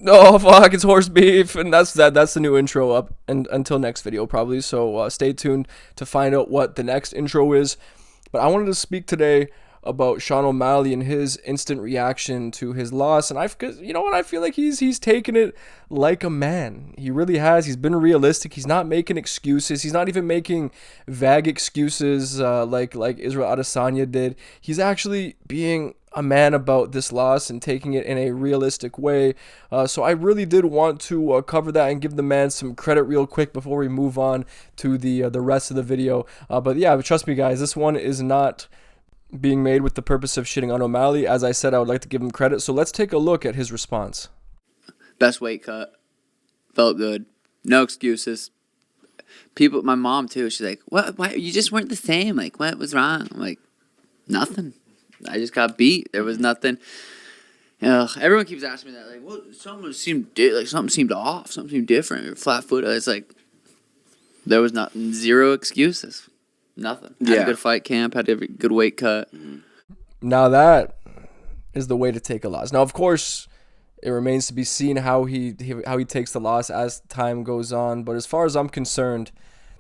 Oh fuck, it's horse beef, and that's that. That's the new intro up, and until next video probably. So stay tuned to find out what the next intro is. But I wanted to speak today about Sean O'Malley and his instant reaction to his loss, and cause you know what, I feel like he's taken it like a man. He really has. He's been realistic. He's not making excuses. He's not even making vague excuses like Israel Adesanya did. He's actually being a man about this loss and taking it in a realistic way. So I really did want to cover that and give the man some credit real quick before we move on to the rest of the video. But yeah, trust me guys, this one is not being made with the purpose of shitting on O'Malley. As I said, I would like to give him credit. So let's take a look at his response. Best weight cut. Felt good. No excuses. People, my mom too, she's like, "What? Why? You just weren't the same. Like, what was wrong?" I'm like, "Nothing. I just got beat. There was nothing." Everyone keeps asking me that. Like, "Well, something seemed off. Something seemed different. You're flat-footed." It's like there was nothing. Zero excuses. Nothing. Had a good fight camp. Had a good weight cut. Now that is the way to take a loss. Now, of course, it remains to be seen how he takes the loss as time goes on. But as far as I'm concerned,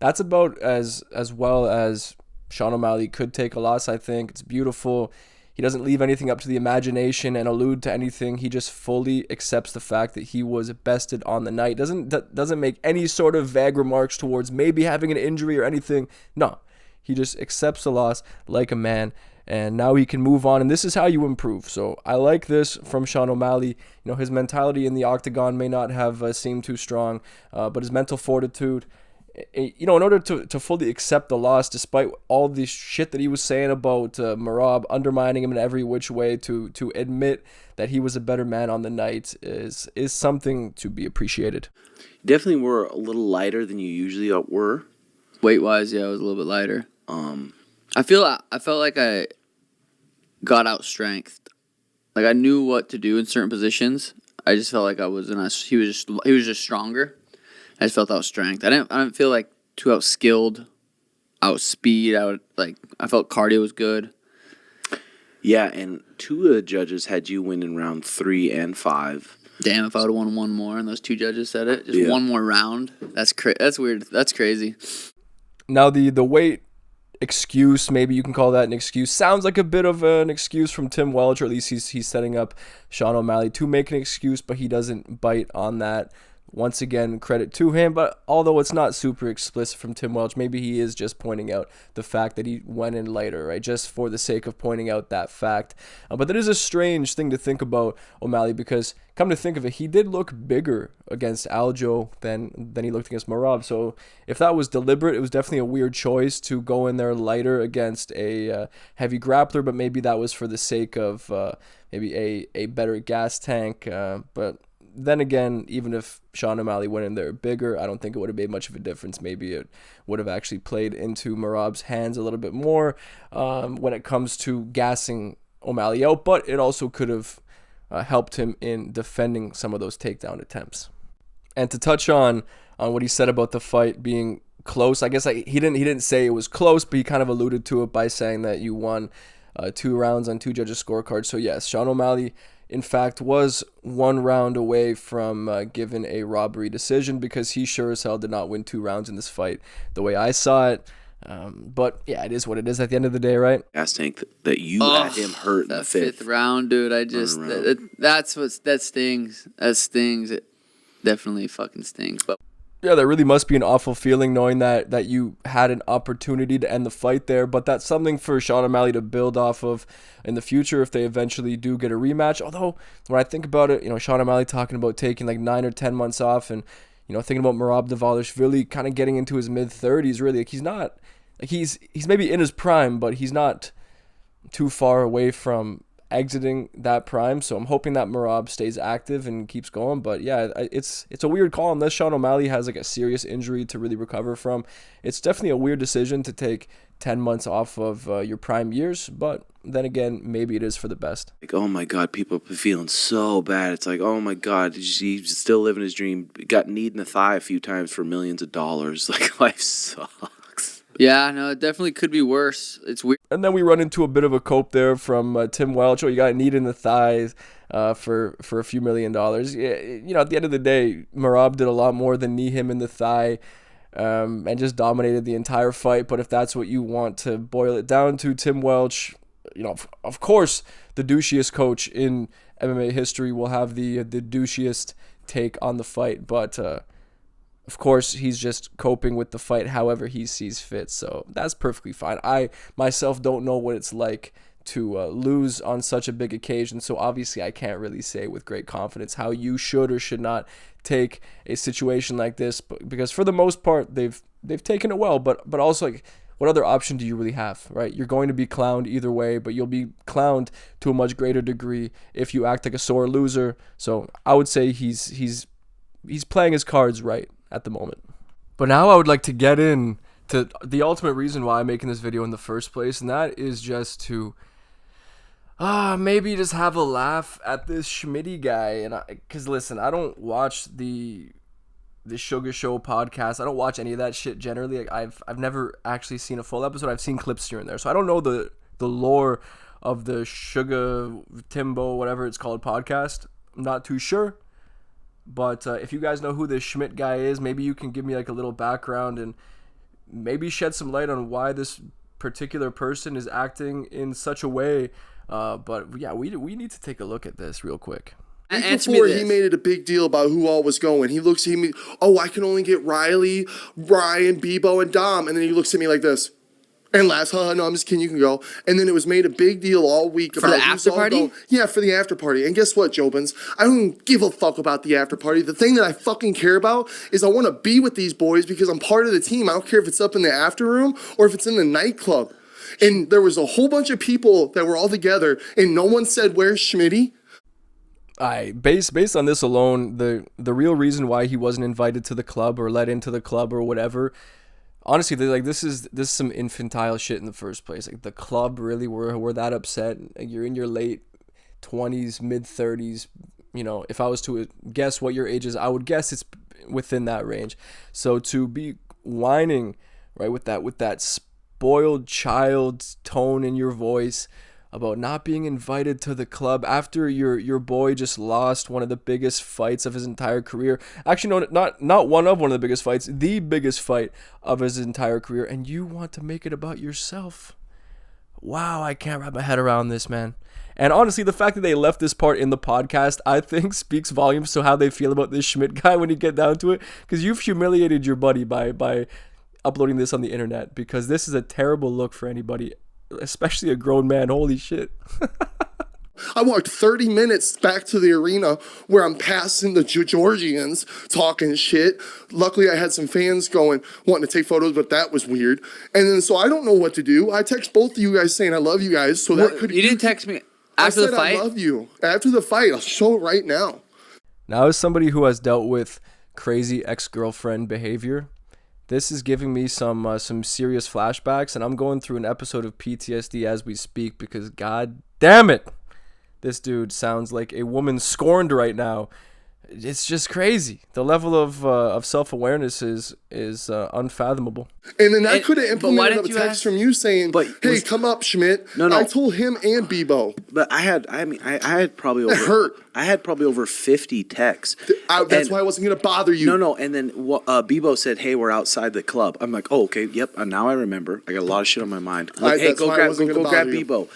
that's about as well as Sean O'Malley could take a loss. I think it's beautiful. He doesn't leave anything up to the imagination and allude to anything. He just fully accepts the fact that he was bested on the night. Doesn't make any sort of vague remarks towards maybe having an injury or anything. No. He just accepts the loss like a man, and now he can move on, and this is how you improve. So I like this from Sean O'Malley. You know, his mentality in the octagon may not have seemed too strong, but his mental fortitude, you know, in order to fully accept the loss, despite all the shit that he was saying about Merab undermining him in every which way, to admit that he was a better man on the night is something to be appreciated. Definitely were a little lighter than you usually were. Weight-wise, yeah, I was a little bit lighter. I felt like I got out strengthed. Like I knew what to do in certain positions. I just felt like I was he was just stronger. I just felt out strength. I didn't feel like too out skilled, out speed. I felt cardio was good. Yeah, and two of the judges had you win in round 3 and 5. Damn, if I would have won one more and those two judges said it, just one more round. That's weird. That's crazy. Now the weight excuse, maybe you can call that an excuse, sounds like a bit of an excuse from Tim Welch, or at least he's setting up Sean O'Malley to make an excuse, but he doesn't bite on that. Once again, credit to him, but although it's not super explicit from Tim Welch, maybe he is just pointing out the fact that he went in lighter, right? Just for the sake of pointing out that fact. But that is a strange thing to think about O'Malley, because come to think of it, he did look bigger against Aljo than he looked against Merab. So if that was deliberate, it was definitely a weird choice to go in there lighter against a heavy grappler, but maybe that was for the sake of maybe a better gas tank. But then again, even if Sean O'Malley went in there bigger, I don't think it would have made much of a difference. Maybe it would have actually played into Merab's hands a little bit more when it comes to gassing O'Malley out, but it also could have helped him in defending some of those takedown attempts. And to touch on what he said about the fight being close, I guess he didn't say it was close, but he kind of alluded to it by saying that you won 2 rounds on 2 judges' scorecards. So yes, Sean O'Malley, in fact, was 1 round away from given a robbery decision, because he sure as hell did not win 2 rounds in this fight the way I saw it. But yeah, it is what it is at the end of the day, right? Gas tank that you had him hurt in the fifth round, dude. That stings. That stings. It definitely fucking stings. But yeah, that really must be an awful feeling, knowing that you had an opportunity to end the fight there. But that's something for Sean O'Malley to build off of in the future if they eventually do get a rematch. Although, when I think about it, you know, Sean O'Malley talking about taking like 9 or 10 months off, and, you know, thinking about Merab Dvalishvili kind of getting into his mid-30s, really. Like, he's not, like, he's maybe in his prime, but he's not too far away from exiting that prime. So I'm hoping that Merab stays active and keeps going. But yeah, it's a weird call unless Sean O'Malley has like a serious injury to really recover from. It's definitely a weird decision to take 10 months off of your prime years, but then again, maybe it is for the best. Like, oh my God, people are feeling so bad. It's like, oh my God, he's still living his dream. Got kneed in the thigh a few times for millions of dollars. Like, life sucks. Yeah, no, it definitely could be worse. It's weird. And then we run into a bit of a cope there from Tim Welch. Oh, you got kneed in the thighs for a few $1 million. Yeah, you know, at the end of the day, Merab did a lot more than knee him in the thigh and just dominated the entire fight. But if that's what you want to boil it down to, Tim Welch, you know, of course, the douchiest coach in MMA history will have the douchiest take on the fight. But of course, he's just coping with the fight however he sees fit. So that's perfectly fine. I myself don't know what it's like to lose on such a big occasion. So obviously, I can't really say with great confidence how you should or should not take a situation like this. But because for the most part, they've taken it well. But also, like, what other option do you really have, right? You're going to be clowned either way, but you'll be clowned to a much greater degree if you act like a sore loser. So I would say he's playing his cards right at the moment. But now I would like to get in to the ultimate reason why I'm making this video in the first place, and that is just to maybe just have a laugh at this Schmitty guy. And because listen, I don't watch the Sugar Show podcast. I don't watch any of that shit generally. Like, I've never actually seen a full episode. I've seen clips here and there, so I don't know the lore of the Sugar Timbo, whatever it's called, podcast. I'm not too sure. But if you guys know who this Schmidt guy is, maybe you can give me like a little background and maybe shed some light on why this particular person is acting in such a way. But yeah, we need to take a look at this real quick. Before he made it a big deal about who all was going, he looks at me, oh, I can only get Riley, Ryan, Bebo, and Dom. And then he looks at me like this and laughs. No, I'm just kidding. You can go. And then it was made a big deal all week about for the after party. Yeah, for the after party. And guess what, Jobins? I don't give a fuck about the after party. The thing that I fucking care about is I want to be with these boys because I'm part of the team. I don't care if it's up in the after room or if it's in the nightclub. And there was a whole bunch of people that were all together, and no one said, "Where's Schmitty?" Based on this alone, the real reason why he wasn't invited to the club or let into the club or whatever, honestly, like this is some infantile shit in the first place. Like, the club really were that upset. You're in your late 20s, mid 30s. You know, if I was to guess what your age is, I would guess it's within that range. So to be whining, right, with that spoiled child tone in your voice about not being invited to the club after your boy just lost one of the biggest fights of his entire career. Actually, no, not one of the biggest fights, the biggest fight of his entire career, and you want to make it about yourself. Wow, I can't wrap my head around this, man. And honestly, the fact that they left this part in the podcast, I think, speaks volumes to how they feel about this Schmidt guy when you get down to it, because you've humiliated your buddy by uploading this on the internet, because this is a terrible look for anybody, especially a grown man. Holy shit. I walked 30 minutes back to the arena where I'm passing the Georgians talking shit. Luckily, I had some fans wanting to take photos, but that was weird. And then, so I don't know what to do. I text both of you guys saying I love you guys. So that could. You didn't text me after the fight? I love you. After the fight. I'll show it right now. Now, as somebody who has dealt with crazy ex-girlfriend behavior, this is giving me some serious flashbacks, and I'm going through an episode of PTSD as we speak because, god damn it, this dude sounds like a woman scorned right now. It's just crazy. The level of self-awareness is unfathomable. And then I could have implemented a text from you saying, "Hey, come up, Schmidt." No. I told him and Bebo. But I had probably over 50 texts. That's why I wasn't gonna bother you. No. And then Bebo said, "Hey, we're outside the club." I'm like, "Oh, okay, yep." Now I remember. I got a lot of shit on my mind. Like, hey, go grab Bebo.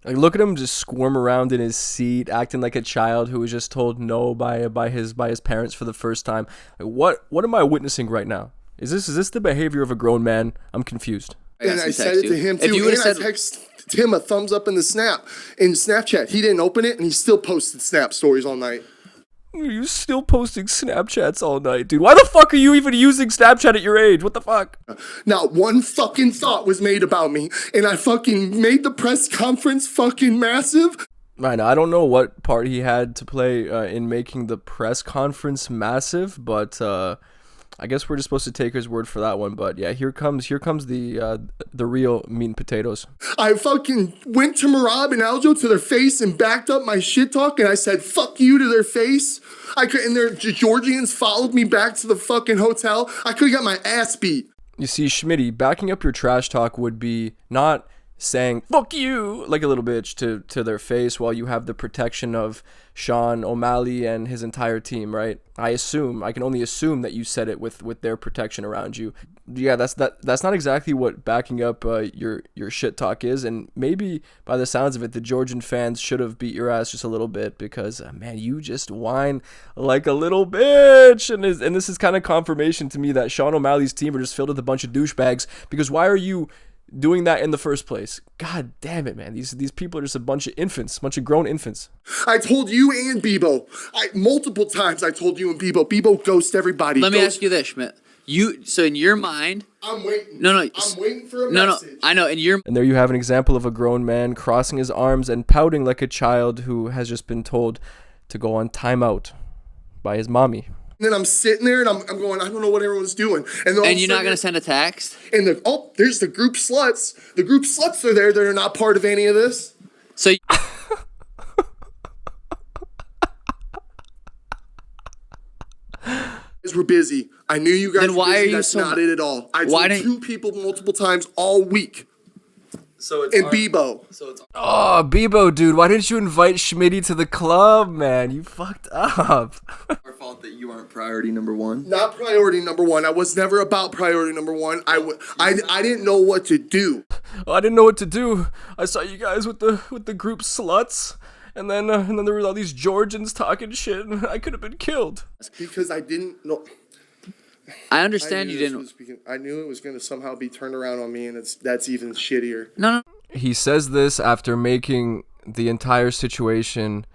Like, look at him just squirm around in his seat, acting like a child who was just told no by his parents for the first time. Like, what am I witnessing right now? Is this the behavior of a grown man? I'm confused. And I said it to him too. And I texted him a thumbs up in Snapchat. He didn't open it, and he still posted Snap stories all night. You're still posting Snapchats all night, dude. Why the fuck are you even using Snapchat at your age? What the fuck? Not one fucking thought was made about me, and I fucking made the press conference fucking massive. Right now, I don't know what part he had to play in making the press conference massive, but I guess we're just supposed to take his word for that one. But yeah, here comes the real meat and potatoes. I fucking went to Merab and Aljo to their face and backed up my shit talk, and I said "fuck you" to their face. And their Georgians followed me back to the fucking hotel. I could have got my ass beat. You see, Schmitty, backing up your trash talk would be not saying "fuck you" like a little bitch to their face while you have the protection of Sean O'Malley and his entire team, right? I can only assume that you said it with their protection around you. Yeah, that's not exactly what backing up your shit talk is, and maybe by the sounds of it, the Georgian fans should have beat your ass just a little bit because man, you just whine like a little bitch, and this is kind of confirmation to me that Sean O'Malley's team are just filled with a bunch of douchebags. Because why are you doing that in the first place? God damn it, man. These people are just a bunch of infants, a bunch of grown infants. I told you and Bebo. Multiple times I told you and Bebo. Bebo ghost everybody. Let me ask you this, Schmidt. So in your mind, I'm waiting. No. I'm waiting for a message. No, I know. And there you have an example of a grown man crossing his arms and pouting like a child who has just been told to go on timeout by his mommy. And then I'm sitting there and I'm going, I don't know what everyone's doing. And you're not gonna send a text? And there's the group sluts. The group sluts are there. They're not part of any of this. So. We're busy. I knew you guys Then were why busy. are you That's so not it at all. I told two people multiple times all week. So it's Bebo. Oh, Bebo, dude, why didn't you invite Schmitty to the club, man? You fucked up. our fault that you aren't priority number one. Not priority number one. I was never about priority number one. I didn't know what to do. Oh, I didn't know what to do. I saw you guys with the group sluts. And then there were all these Georgians talking shit, and I could have been killed. Because I didn't know. I understand you didn't. I knew it was going to somehow be turned around on me, and that's even shittier. No. He says this after making the entire situation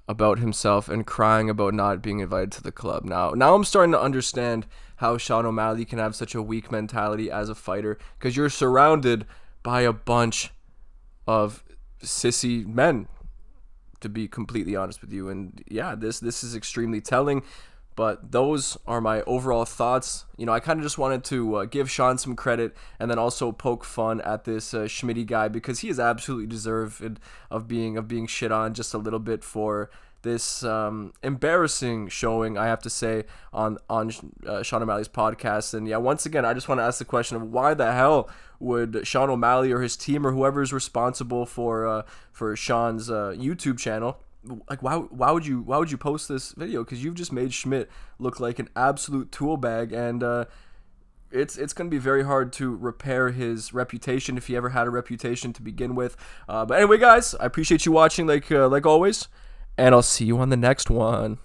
about himself and crying about not being invited to the club. Now I'm starting to understand how Sean O'Malley can have such a weak mentality as a fighter, because you're surrounded by a bunch of sissy men, to be completely honest with you. And yeah, this is extremely telling. But those are my overall thoughts. I kind of just wanted to give Sean some credit and then also poke fun at this Schmitty guy, because he is absolutely deserved of being shit on just a little bit for this embarrassing showing, I have to say, on Sean O'Malley's podcast. And yeah, once again, I just want to ask the question of why the hell would Sean O'Malley or his team or whoever is responsible for Sean's YouTube channel, like why would you post this video? Because you've just made Schmidt look like an absolute tool bag, and it's going to be very hard to repair his reputation if he ever had a reputation to begin with. But anyway, guys, I appreciate you watching like always, and I'll see you on the next one.